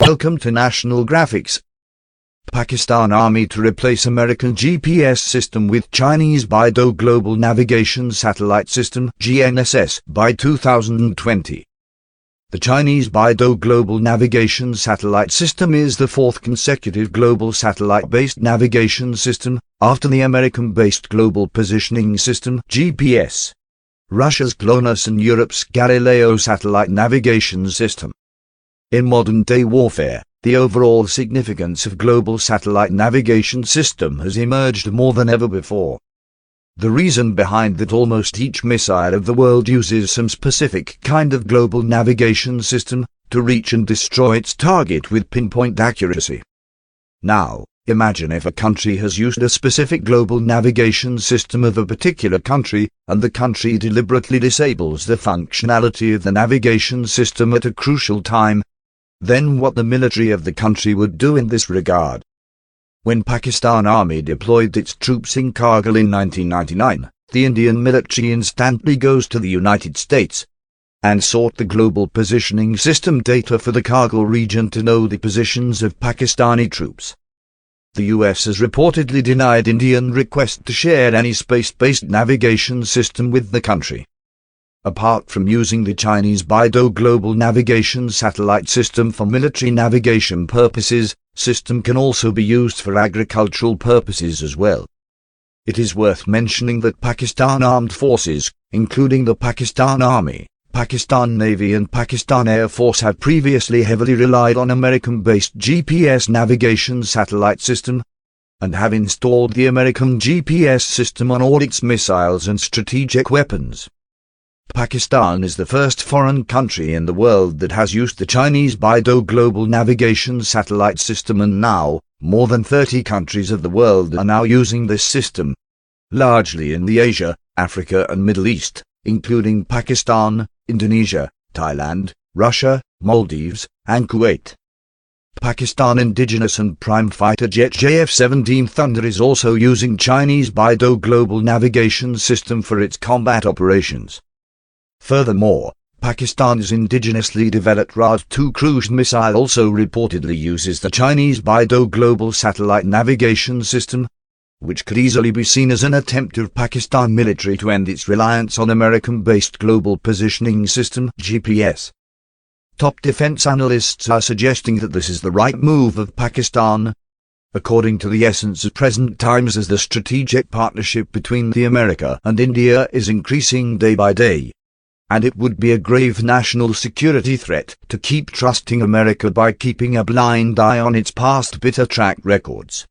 Welcome to National Graphics. Pakistan Army to replace American GPS system with Chinese Baidou Global Navigation Satellite System (GNSS) by 2020. The Chinese Baidou Global Navigation Satellite System is the fourth consecutive global satellite-based navigation system, after the American-based Global Positioning System (GPS), Russia's GLONASS and Europe's Galileo satellite navigation system. In modern-day warfare, the overall significance of global satellite navigation system has emerged more than ever before. The reason behind that almost each missile of the world uses some specific kind of global navigation system to reach and destroy its target with pinpoint accuracy. Now, imagine if a country has used a specific global navigation system of a particular country, and the country deliberately disables the functionality of the navigation system at a crucial time. Then what the military of the country would do in this regard. When Pakistan Army deployed its troops in Kargil in 1999, the Indian military instantly goes to the United States and sought the global positioning system data for the Kargil region to know the positions of Pakistani troops. The US has reportedly denied Indian request to share any space-based navigation system with the country. Apart from using the Chinese Baidou Global Navigation Satellite System for military navigation purposes, system can also be used for agricultural purposes as well. It is worth mentioning that Pakistan Armed Forces, including the Pakistan Army, Pakistan Navy and Pakistan Air Force, have previously heavily relied on American-based GPS navigation satellite system, and have installed the American GPS system on all its missiles and strategic weapons. Pakistan is the first foreign country in the world that has used the Chinese Baidou Global Navigation Satellite System, and now, more than 30 countries of the world are now using this system, largely in the Asia, Africa and Middle East, including Pakistan, Indonesia, Thailand, Russia, Maldives, and Kuwait. Pakistan indigenous and prime fighter jet JF-17 Thunder is also using Chinese Baidou Global Navigation System for its combat operations. Furthermore, Pakistan's indigenously developed Raj-2 cruise missile also reportedly uses the Chinese Baidou Global Satellite Navigation System, which could easily be seen as an attempt of Pakistan military to end its reliance on American-based Global Positioning System (GPS). Top defense analysts are suggesting that this is the right move of Pakistan, according to the essence of present times, as the strategic partnership between America and India is increasing day by day. And it would be a grave national security threat to keep trusting America by keeping a blind eye on its past bitter track records.